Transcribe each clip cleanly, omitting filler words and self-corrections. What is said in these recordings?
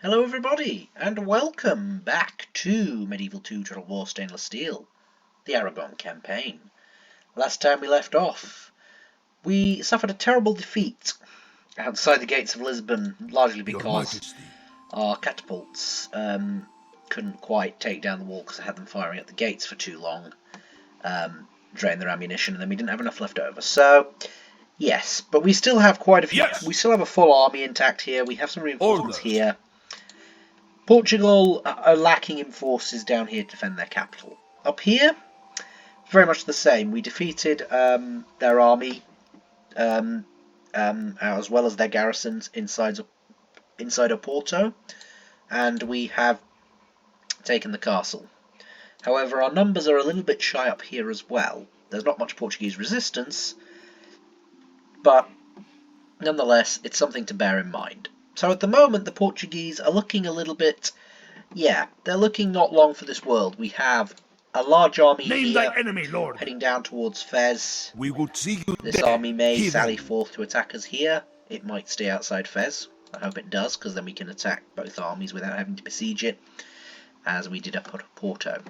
Hello everybody, and welcome back to Medieval 2 Total War Stainless Steel, the Aragon campaign. Last time we left off, we suffered a terrible defeat outside the gates of Lisbon, largely because our catapults couldn't quite take down the wall because I had them firing at the gates for too long, drained their ammunition, and then we didn't have enough left over. So, yes, but we still have quite a few. Yes. We still have a full army intact here. We have some reinforcements here. Portugal are lacking in forces down here to defend their capital. Up here, very much the same. We defeated their army, as well as their garrisons inside of Porto, and we have taken the castle. However, our numbers are a little bit shy up here as well. There's not much Portuguese resistance, but nonetheless, it's something to bear in mind. So at the moment, the Portuguese are looking a little bit... Yeah, they're looking not long for this world. We have a large army Name here, thy enemy, Lord. heading down towards Fes. We would see you This army may sally forth to attack us here. It might stay outside Fes. I hope it does, because then we can attack both armies without having to besiege it, as we did up at Porto.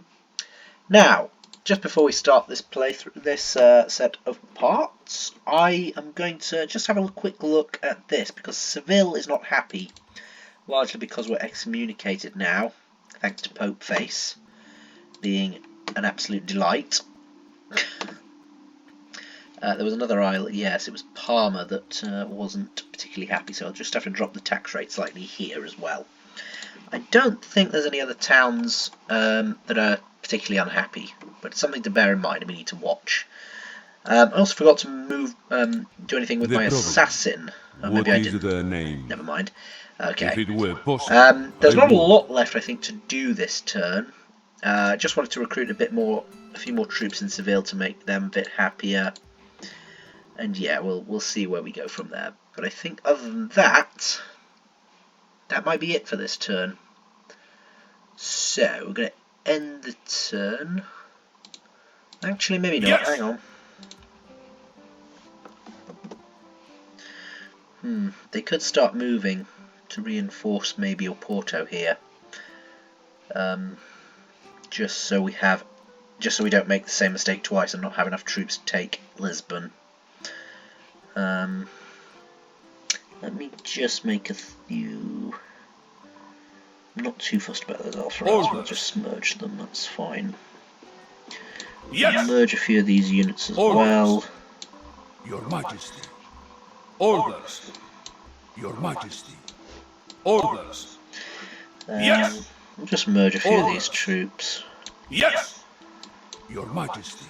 Now, just before we start this playthrough, this set of parts, I am going to just have a quick look at this, because Seville is not happy, largely because we're excommunicated now, thanks to Pope Face being an absolute delight. There was another island, yes, it was Parma that wasn't particularly happy, so I'll just have to drop the tax rate slightly here as well. I don't think there's any other towns that are particularly unhappy, but it's something to bear in mind and we need to watch. I also forgot to move, do anything with my assassin. Oh, maybe I didn't. The name? Never mind. Okay. If it were possible, there's not a lot left, I think, to do this turn. Just wanted to recruit a few more troops in Seville to make them a bit happier. And yeah, we'll see where we go from there. But I think other than that, that might be it for this turn. So we're going to end the turn. Actually, maybe not. Yes. Hang on. They could start moving to reinforce maybe Oporto here. Just so we don't make the same mistake twice and not have enough troops to take Lisbon. Let me just make a few. I'm not too fussed about those alpha. We'll just merge them. That's fine. Yes. Merge a few of these units as well. Your Majesty. Orders. Your Majesty. Orders. Yes. We'll just merge a few of these troops. Yes. Your Majesty.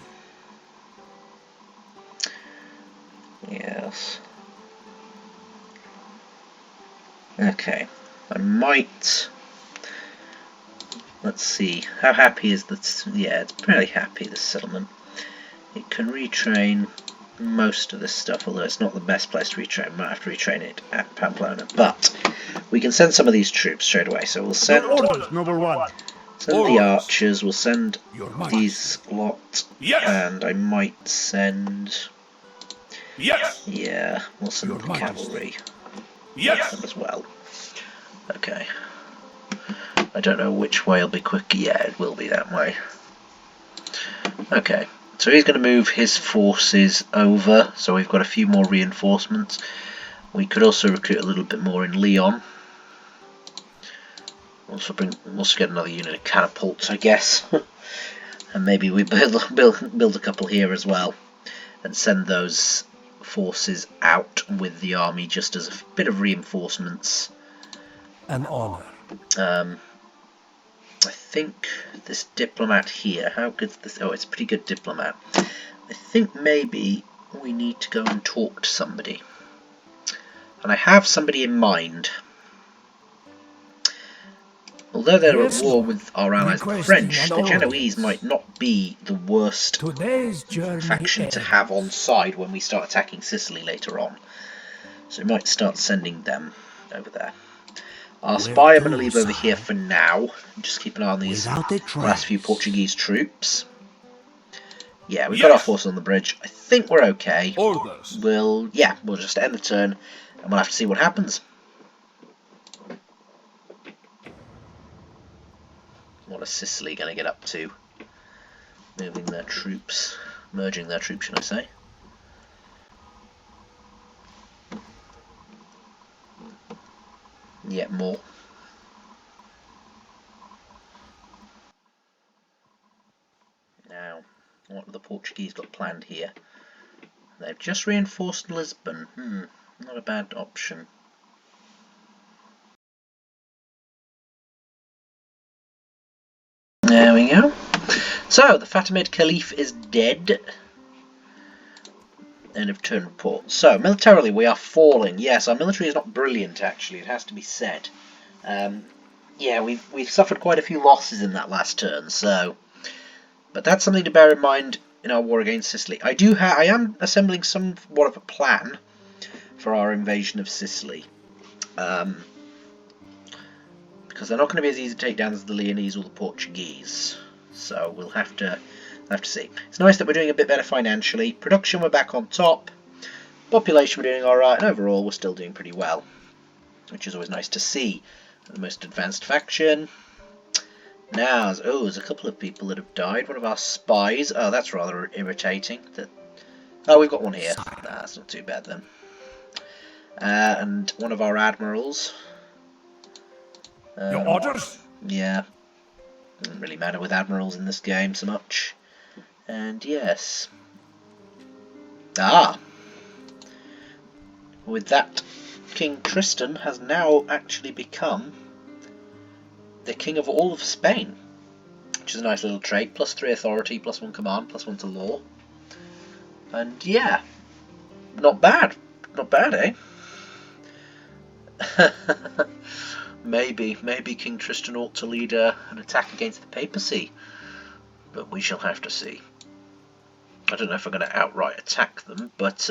Yes. Okay. I might... Let's see. How happy is this? Yeah, it's pretty happy, this settlement. It can retrain most of this stuff, although it's not the best place to retrain. Might have to retrain it at Pamplona. But we can send some of these troops straight away. So we'll send... Orders, number one. Send the archers, we'll send these lot, and I might send... Yes. Yeah, we'll send the cavalry as well. Okay. I don't know which way will be quicker. Yeah, it will be that way. Okay, so he's going to move his forces over, so we've got a few more reinforcements. We could also recruit a little bit more in Lyon. Also get another unit of catapults, I guess. And maybe we build a couple here as well, and send those forces out with the army just as a bit of reinforcements. An honor. I think this diplomat here, how good's this? Oh, it's a pretty good diplomat. I think maybe we need to go and talk to somebody. And I have somebody in mind. Although they're at war with our allies the French, the Genoese might not be the worst faction to have on side when we start attacking Sicily later on. So we might start sending them over there. Our spy I'm going to leave over here for now. Just keep an eye on these last few Portuguese troops. Yeah, we've got our forces on the bridge. I think we're okay. We'll just end the turn and we'll have to see what happens. What is Sicily going to get up to? Moving their troops, merging their troops, should I say? Yet more. Now, what have the Portuguese got planned here? They've just reinforced Lisbon. Not a bad option. There we go. So, the Fatimid Caliph is dead. End of turn report. So, militarily we are falling. Yes, our military is not brilliant, actually, it has to be said. Yeah, we've suffered quite a few losses in that last turn, so... But that's something to bear in mind in our war against Sicily. I am assembling somewhat of a plan for our invasion of Sicily. Because they're not going to be as easy to take down as the Leonese or the Portuguese. So we'll have to see. It's nice that we're doing a bit better financially. Production, we're back on top. Population, we're doing alright. And overall, we're still doing pretty well. Which is always nice to see. The most advanced faction. Now, there's a couple of people that have died. One of our spies. Oh, that's rather irritating. Oh, we've got one here. Nah, that's not too bad then. And one of our admirals. Your orders? Yeah. Doesn't really matter with admirals in this game so much. And yes. With that, King Tristan has now actually become the king of all of Spain, which is a nice little trait. +3 authority, +1 command, +1 to law. And yeah, not bad. Not bad, eh? Maybe King Tristan ought to lead an attack against the papacy, but we shall have to see. I don't know if we're going to outright attack them, but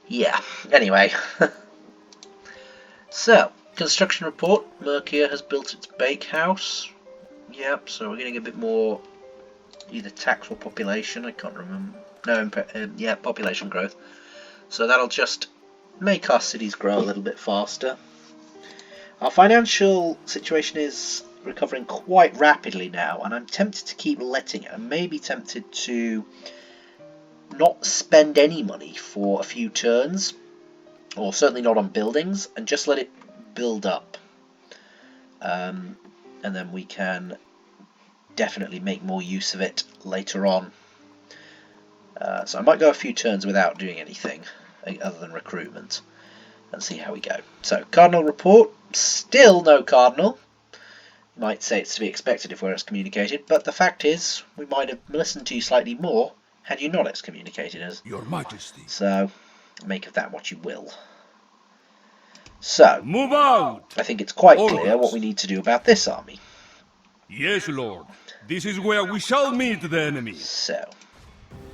yeah. Anyway, so construction report. Mercia has built its bakehouse. Yep. So we're getting a bit more either tax or population. I can't remember. No, yeah, population growth. So that'll just make our cities grow a little bit faster. Our financial situation is recovering quite rapidly now, and I'm tempted to keep letting it. I may be tempted to not spend any money for a few turns, or certainly not on buildings, and just let it build up. And then we can definitely make more use of it later on. So I might go a few turns without doing anything other than recruitment and see how we go. So, Cardinal report. Still no Cardinal. You might say it's to be expected if we're excommunicated, but the fact is, we might have listened to you slightly more had you not excommunicated us. Your Majesty. So, make of that what you will. So, Move out! I think it's quite clear what we need to do about this army. Yes, Lord. This is where we shall meet the enemy. So,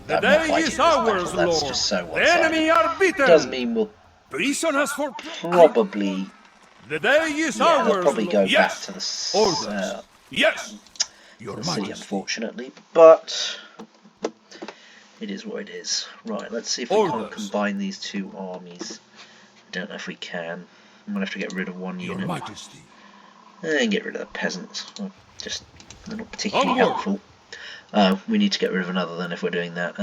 The day is ours, Lord. that's just so The enemy are beaten. Does mean we'll Prisoners for... probably... The day is Yeah, ours, they'll probably go Lord. back Yes. to the Orders. Yes. Your the city, Majesty. unfortunately, but it is what it is. Right, let's see if we can't Orders. combine these two armies. I don't know if we can. I'm going to have to get rid of one Your unit. Majesty. And get rid of the peasants. Well, they're not particularly Onward. helpful. Oh, we need to get rid of another then if we're doing that.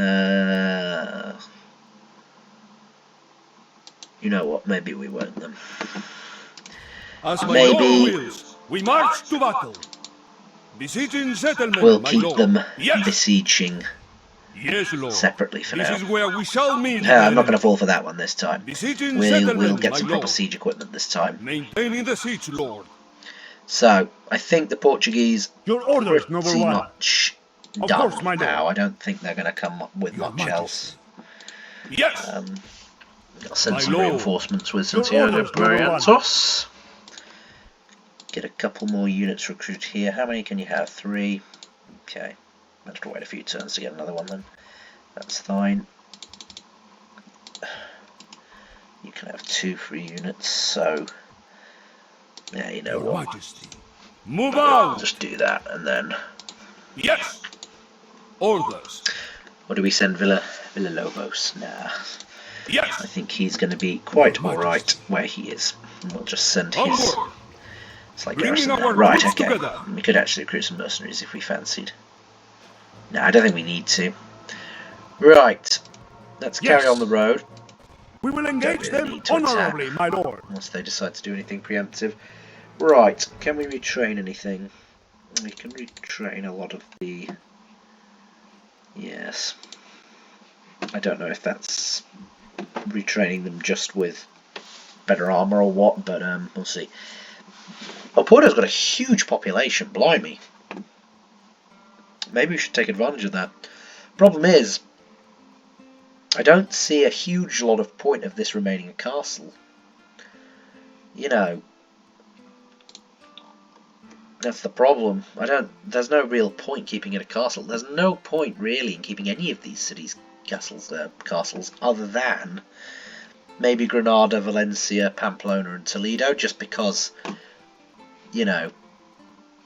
You know what, maybe we won't then. As my Maybe- Lord wills, we march to battle. Besieging settlement, We'll my keep Lord. them Yes. besieging Yes, Lord. separately for This now. is where we shall meet the I'm not going enemy. to fall for that one this time. Besieging We'll settlement, get my some Lord. proper siege equipment this time. Maintaining the siege, Lord. So, I think the Portuguese Your orders, pretty much Of done course, my lord. now. I don't think they're going to come up with Your much Majesty. else. Yes. I'll send My some lord. reinforcements with Your Santiago orders, number one. Briantos. Get a couple more units recruited here. How many can you have? 3. Okay. I'll have to wait a few turns to get another one then. That's fine. You can have 2 free units, so... Yeah, you know Your what? Majesty. Move I'll out. just do that, and then... Yes. Orders. Or do we send Villalobos? Nah. I Yes. think he's going to be quite Your alright Majesty. where he is. And we'll just send his Onward. Slight Bringing garrison our there. Right, troops okay. together. We could actually recruit some mercenaries if we fancied. No, I don't think we need to. Right, let's carry on the road. We will Don't engage really them need to honorably, attack my lord. unless they decide to do anything preemptive. Right, can we retrain anything? We can retrain a lot of the... Yes. I don't know if that's retraining them just with better armour or what, but we'll see. Oh, Porto's got a huge population, blimey. Maybe we should take advantage of that. Problem is, I don't see a huge lot of point of this remaining a castle. You know, that's the problem. There's no real point keeping it a castle. There's no point really in keeping any of these cities castles other than maybe Granada, Valencia, Pamplona and Toledo, just because, you know,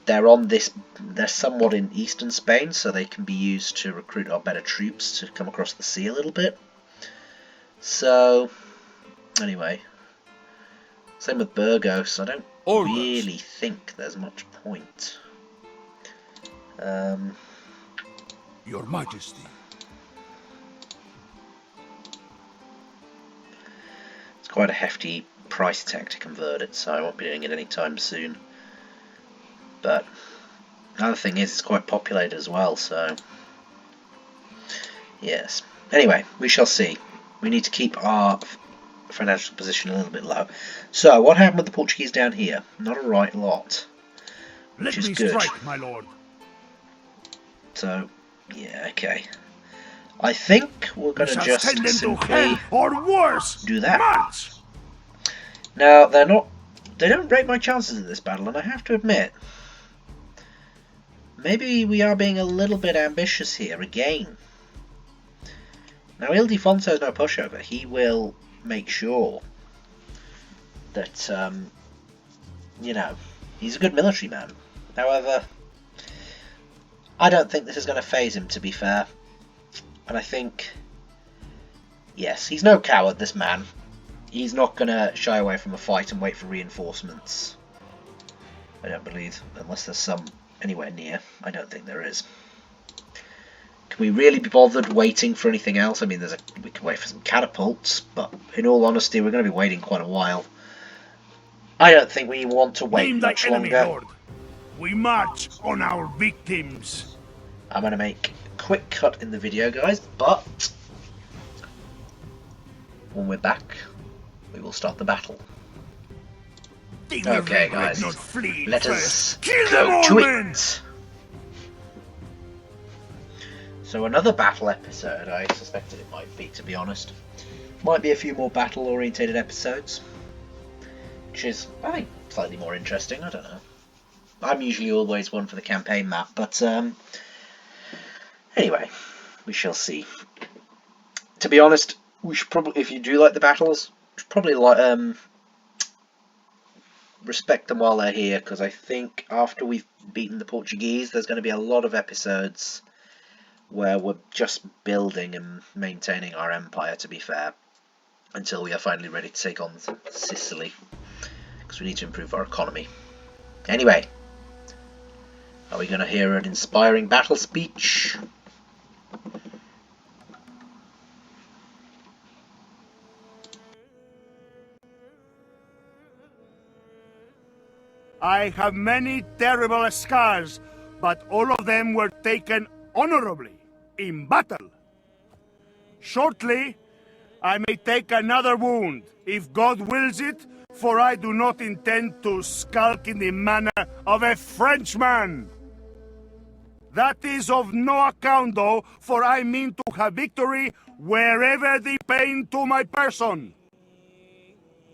they're somewhat in eastern Spain, so they can be used to recruit our better troops to come across the sea a little bit. So, anyway, same with Burgos. I don't really think there's much point. Your Majesty. It's quite a hefty price tag to convert it, so I won't be doing it anytime soon. But another thing is it's quite populated as well, so yes. Anyway, we shall see. We need to keep our financial position a little bit low. So, what happened with the Portuguese down here? Not a right lot, which is good. Strike, my lord. So, yeah, okay. I think we're going to just simply or worse. do that. March. Now, they don't rate my chances in this battle, and I have to admit, maybe we are being a little bit ambitious here again. Now, Ildefonso is no pushover. He will make sure that, you know, he's a good military man. However, I don't think this is going to faze him, to be fair. And I think, yes, he's no coward, this man. He's not going to shy away from a fight and wait for reinforcements. I don't believe, unless there's some anywhere near. I don't think there is. Can we really be bothered waiting for anything else? I mean, we can wait for some catapults, but in all honesty, we're going to be waiting quite a while. I don't think we want to wait much longer. Lord. We march on our victims. I'm going to make a quick cut in the video, guys, but when we're back, we will start the battle. Okay, guys, let us go to it. So another battle episode, I suspected it might be, to be honest. Might be a few more battle-orientated episodes, which is, I think, slightly more interesting, I don't know. I'm usually always one for the campaign map, but anyway, we shall see. To be honest, we should probably, if you do like the battles, should probably like respect them while they're here, because I think after we've beaten the Portuguese, there's going to be a lot of episodes where we're just building and maintaining our empire, to be fair, until we are finally ready to take on Sicily, because we need to improve our economy. Anyway, are we going to hear an inspiring battle speech? I have many terrible scars, but all of them were taken honorably in battle. Shortly, I may take another wound, if God wills it, for I do not intend to skulk in the manner of a Frenchman. That is of no account, though, for I mean to have victory wherever the pain to my person.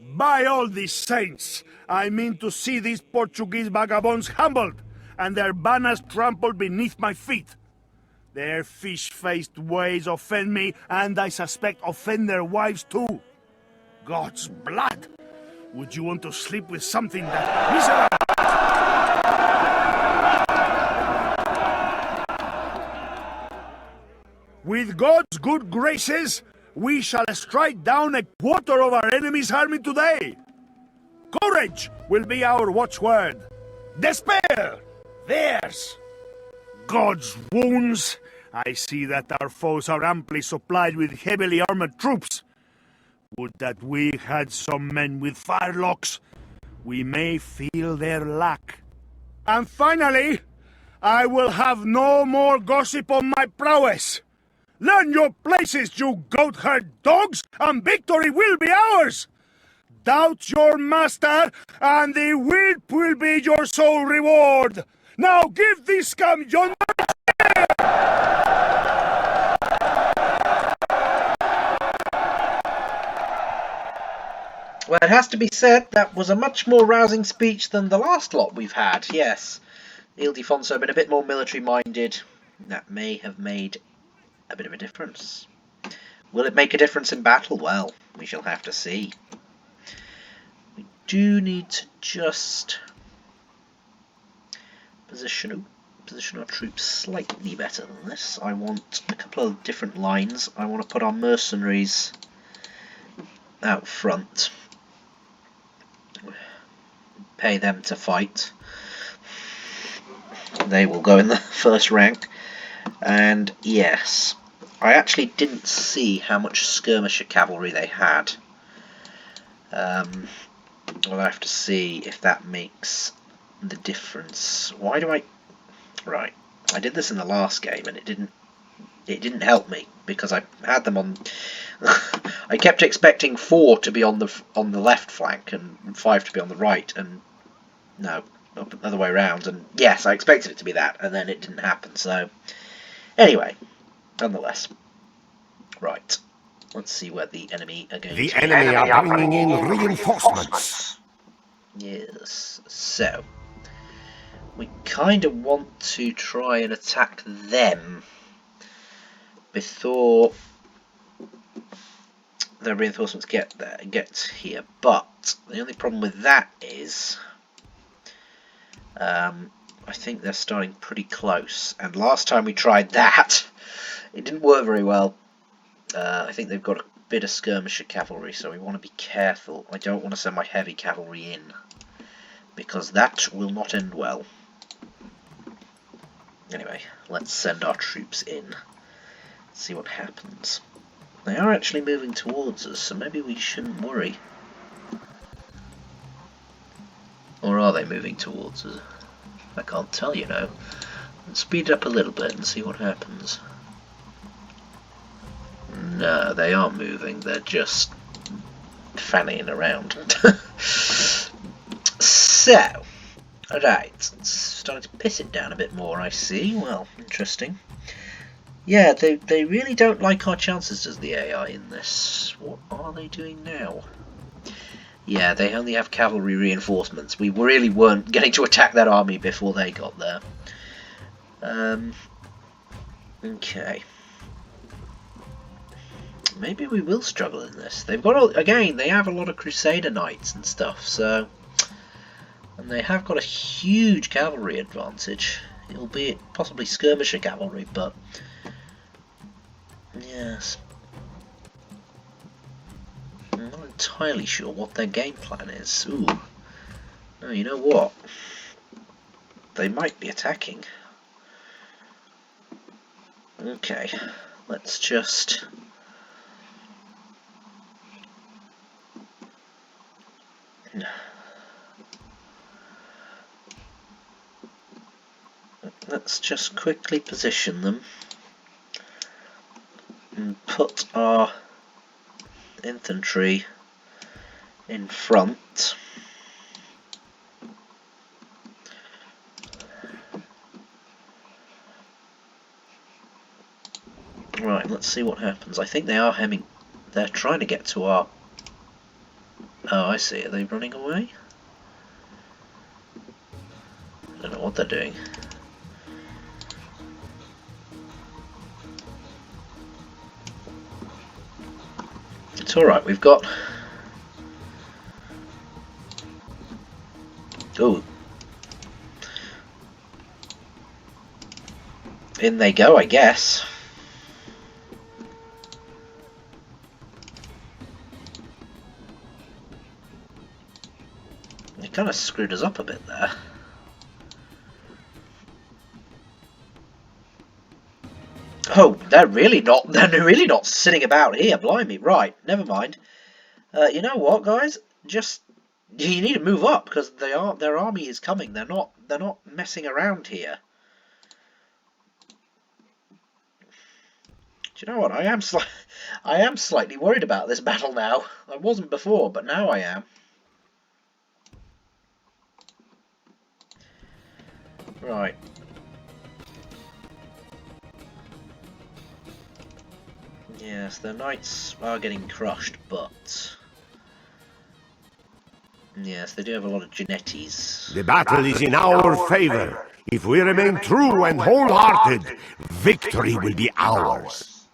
By all the saints, I mean to see these Portuguese vagabonds humbled, and their banners trampled beneath my feet. Their fish-faced ways offend me, and I suspect offend their wives too. God's blood! Would you want to sleep with something that miserable? With God's good graces, we shall strike down a quarter of our enemy's army today. Courage will be our watchword. Despair, theirs. God's wounds. I see that our foes are amply supplied with heavily armored troops. Would that we had some men with firelocks. We may feel their lack. And finally, I will have no more gossip on my prowess. Learn your places, you goat-herd dogs, and victory will be ours! Doubt your master, and the whip will be your sole reward! Now give this scum yonder... Well, it has to be said, that was a much more rousing speech than the last lot we've had, yes. Ildefonso been a bit more military-minded. That may have made a bit of a difference. Will it make a difference in battle? Well, we shall have to see. We do need to just position our troops slightly better than this. I want a couple of different lines. I want to put our mercenaries out front. Pay them to fight. They will go in the first rank. And yes, I actually didn't see how much skirmisher cavalry they had. We'll have to see if that makes the difference. Why do I... Right, I did this in the last game and it didn't help me because I had them on... I kept expecting 4 to be on the left flank and 5 to be on the right, and no, the other way around. And yes, I expected it to be that, and then it didn't happen. So anyway, nonetheless, right. Let's see where the enemy are going. The enemy are bringing in reinforcements. Yes. So we kind of want to try and attack them before the reinforcements get here, but the only problem with that is I think they're starting pretty close, and last time we tried that it didn't work very well. I think they've got a bit of skirmisher cavalry, so we want to be careful. I don't want to send my heavy cavalry in because that will not end well. Anyway, let's send our troops in, see what happens. They are actually moving towards us, so maybe we shouldn't worry. Or are they moving towards us? I can't tell, you know. Let's speed it up a little bit and see what happens. No, they are moving, they're just fanning around. So, alright, it's starting to piss it down a bit more, I see. Well, interesting. Yeah, they really don't like our chances, does the AI in this. What are they doing now? Yeah, they only have cavalry reinforcements. We really weren't getting to attack that army before they got there. Okay. Maybe we will struggle in this. They've got, again, they have a lot of Crusader Knights and stuff, so... And they have got a huge cavalry advantage, albeit possibly skirmisher cavalry, but... Yes. I'm not entirely sure what their game plan is. Ooh. No, you know what? They might be attacking. Okay. Let's just... Let's just quickly position them and put our infantry in front. Right, let's see what happens. I think they are hemming. They're trying to get to our... Oh, I see. Are they running away? I don't know what they're doing. It's alright, we've got... Ooh. In they go, I guess. kind of screwed us up a bit there. Oh, they're really not sitting about here, blimey. Right, never mind. You know what, guys? Just you need to move up because their army is coming. They're not messing around here. Do you know what? I am slightly worried about this battle now. I wasn't before, but now I am. Right. Yes, the knights are getting crushed, but yes, they do have a lot of Genetis. The battle is in our favor. If we remain true and wholehearted, victory will be ours.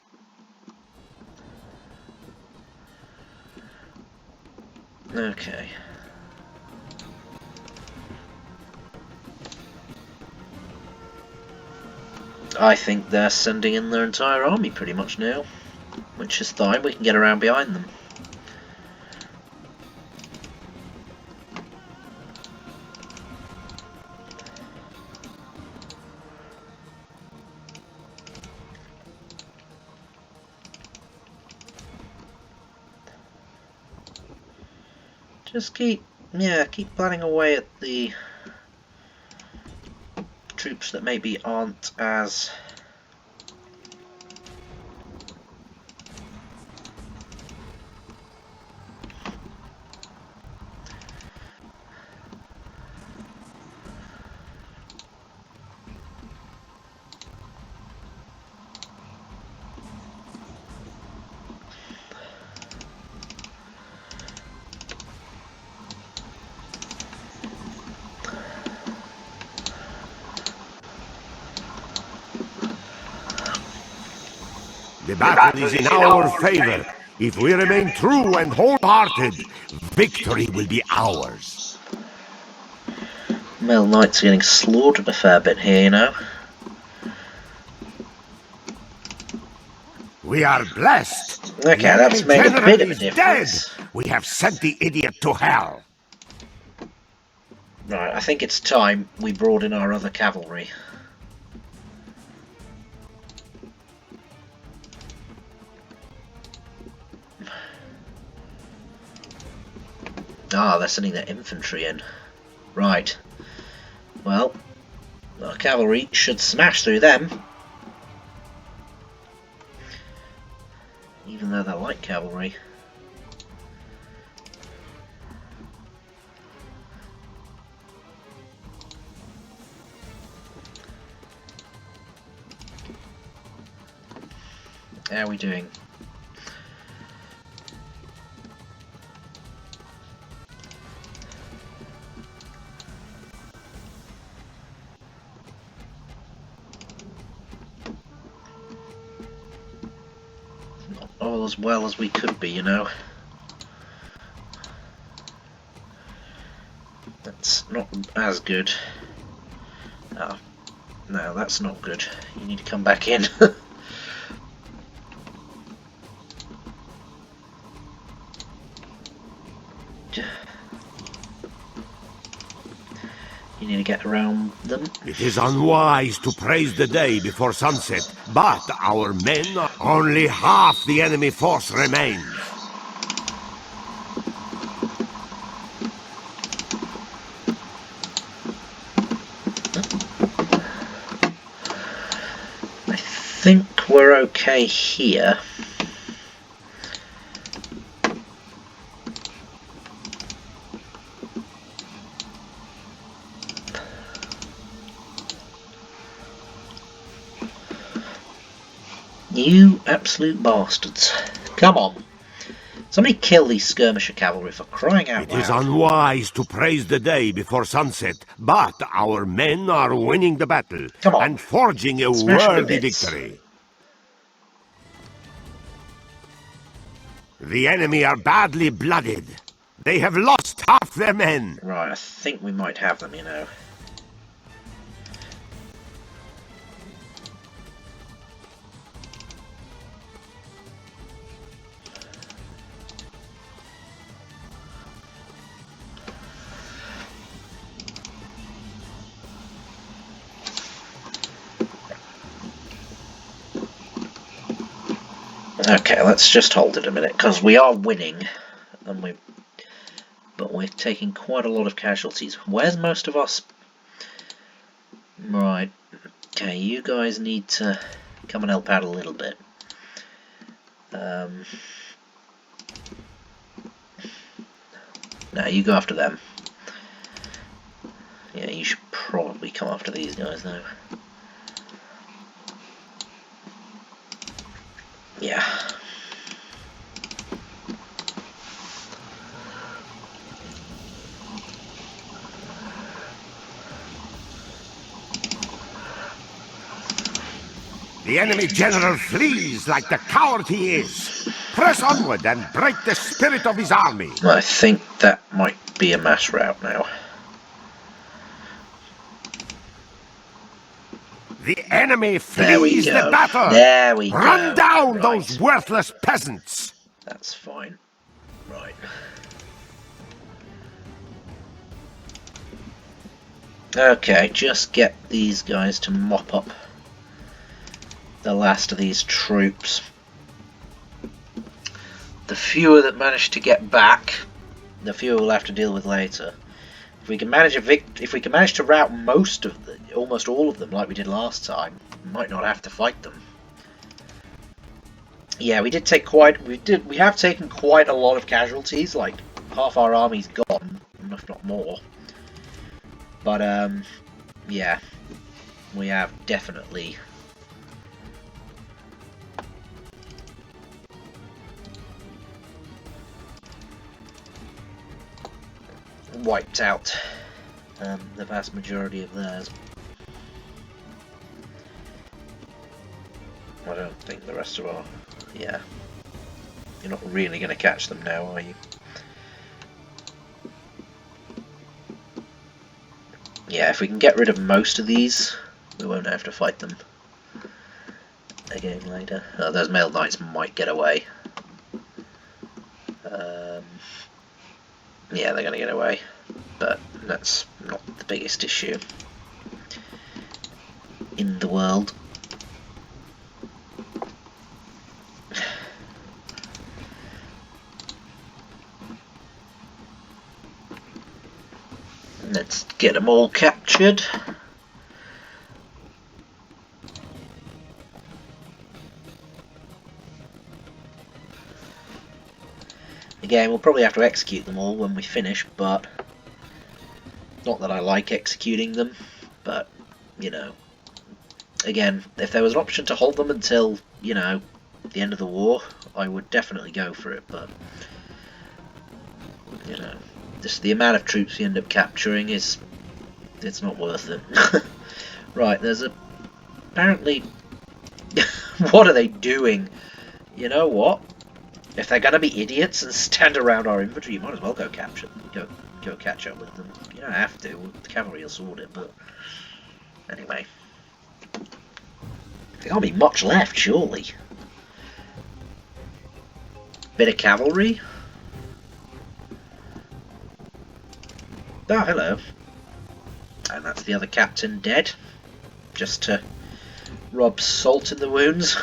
Okay. I think they're sending in their entire army pretty much now, which is fine. We can get around behind them. Just keep planning away at the troops that maybe aren't as The battle is in our favor. If we remain true and wholehearted, victory will be ours. Male knights are getting slaughtered a fair bit here, you know. We are blessed. Okay, that's made a General bit of a is difference. dead. We have sent the idiot to hell. Right, I think it's time we brought in our other cavalry. Ah, they're sending their infantry in. Right. Well, our cavalry should smash through them. Even though they're light cavalry. How are we doing? Not all as well as we could be, you know. That's not as good. Oh, no, that's not good. You need to come back in. You need to get around them. It is unwise to praise the day before sunset, but our men, only half the enemy force remains. I think we're okay here. You absolute bastards. Come on. Somebody kill these skirmisher cavalry for crying out loud. It is unwise to praise the day before sunset, but our men are winning the battle Come on. and forging a Smash them to worthy bits. victory. The enemy are badly blooded. They have lost half their men. Right, I think we might have them, you know. Okay, let's just hold it a minute, because we are winning, and but we're taking quite a lot of casualties. Where's most of us? Right. Okay, you guys need to come and help out a little bit. No, you go after them. Yeah, you should probably come after these guys though. Yeah. The enemy general flees like the coward he is. Press onward and break the spirit of his army. I think that might be a mass rout now. The enemy There we flees go. the battle. There we go. Run down Right. those worthless peasants. That's fine. Right. Okay, just get these guys to mop up the last of these troops. The fewer that manage to get back, the fewer we'll have to deal with later. If we can manage to rout most of almost all of them, like we did last time, we might not have to fight them. Yeah, we have taken quite a lot of casualties. Like half our army's gone, if not more. But yeah, we have definitely wiped out the vast majority of theirs. I don't think the rest of our... Yeah. You're not really going to catch them now, are you? Yeah, if we can get rid of most of these, we won't have to fight them again later. Oh, those male knights might get away. Yeah, they're going to get away, but that's not the biggest issue in the world. Let's get them all captured. Again, we'll probably have to execute them all when we finish, but not that I like executing them, but you know, again, if there was an option to hold them until, you know, the end of the war, I would definitely go for it, but you know, just the amount of troops you end up capturing it's not worth it. Right, there's apparently what are they doing? You know what? If they're gonna be idiots and stand around our infantry, you might as well go catch up with them. You don't have to. The cavalry will sort it, but anyway, there can't be much left, surely. Bit of cavalry. Oh, hello. And that's the other captain dead, just to rub salt in the wounds.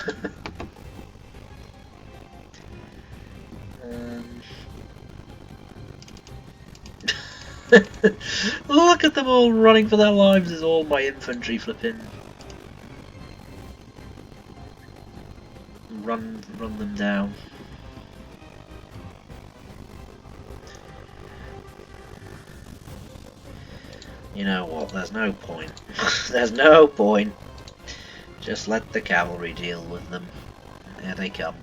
Look at them all running for their lives as all my infantry flipping run them down. You know what, there's no point. There's no point. Just let the cavalry deal with them. Here they come.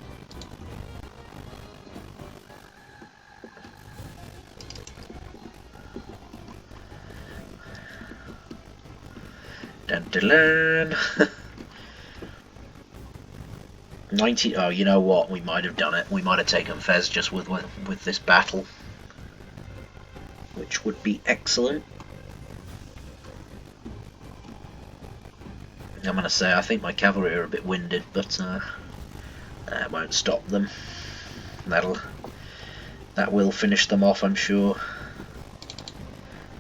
Dun dun dun. 90. Oh, you know what? We might have done it. We might have taken Fes just with this battle, which would be excellent. I'm gonna say I think my cavalry are a bit winded, but that won't stop them. That will finish them off, I'm sure.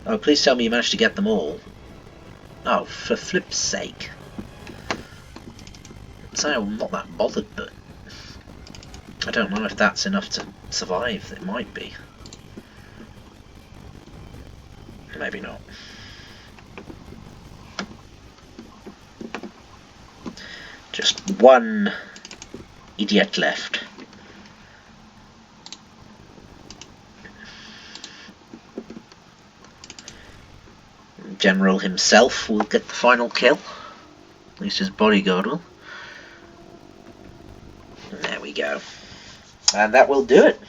Oh, please tell me you managed to get them all. Oh, for flip's sake. So I'm not that bothered, but I don't know if that's enough to survive. It might be. Maybe not. Just one idiot left. General himself will get the final kill. At least his bodyguard will. There we go. And that will do it.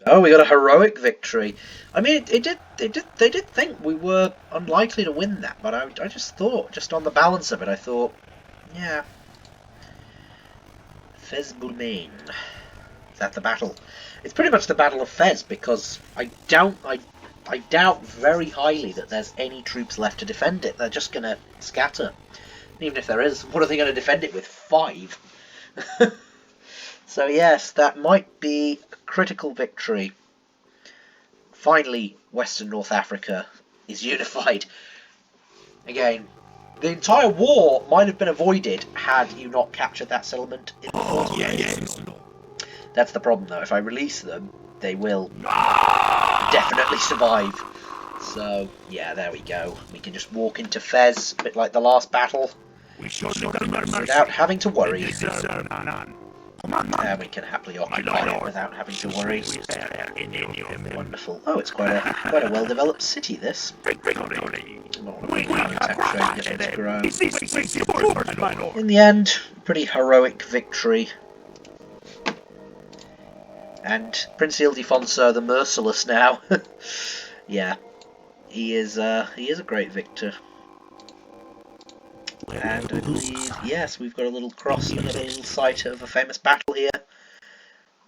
Oh, we got a heroic victory. I mean, they did think we were unlikely to win that, but I just thought, just on the balance of it, I thought, yeah. Fes Bulmain. Is that the battle? It's pretty much the Battle of Fes, because I doubt very highly that there's any troops left to defend it. They're just gonna scatter. And even if there is, what are they going to defend it with? 5? So yes, that might be a critical victory. Finally, Western North Africa is unified. Again, the entire war might have been avoided had you not captured that settlement in the first place. That's the problem though. If I release them, they will definitely survive. So, yeah, there we go. We can just walk into Fez, a bit like the last battle, without having to worry. And we can happily occupy it without having to worry. Wonderful. Oh, it's quite a well-developed city, this. In the end, pretty heroic victory. And Prince Ildefonso the Merciless now. Yeah, he is a great victor. And I believe, yes, we've got a little cross, another little site of a famous battle here.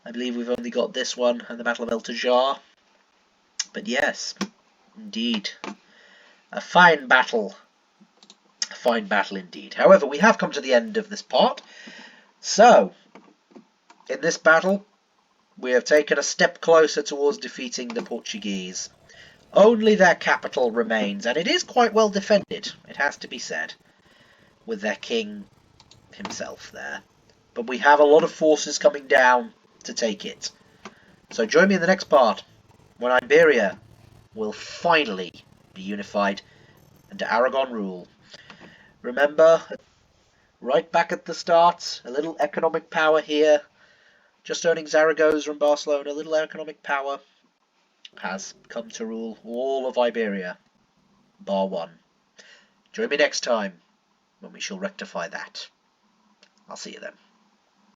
I believe we've only got this one and the Battle of El Tajar. But yes, indeed, a fine battle. A fine battle indeed. However, we have come to the end of this part. So, in this battle, we have taken a step closer towards defeating the Portuguese. Only their capital remains, and it is quite well defended, it has to be said, with their king himself there. But we have a lot of forces coming down to take it. So join me in the next part, when Iberia will finally be unified under Aragon rule. Remember, right back at the start, a little economic power here, just owning Zaragoza and Barcelona, a little economic power, has come to rule all of Iberia, bar one. Join me next time when we shall rectify that. I'll see you then.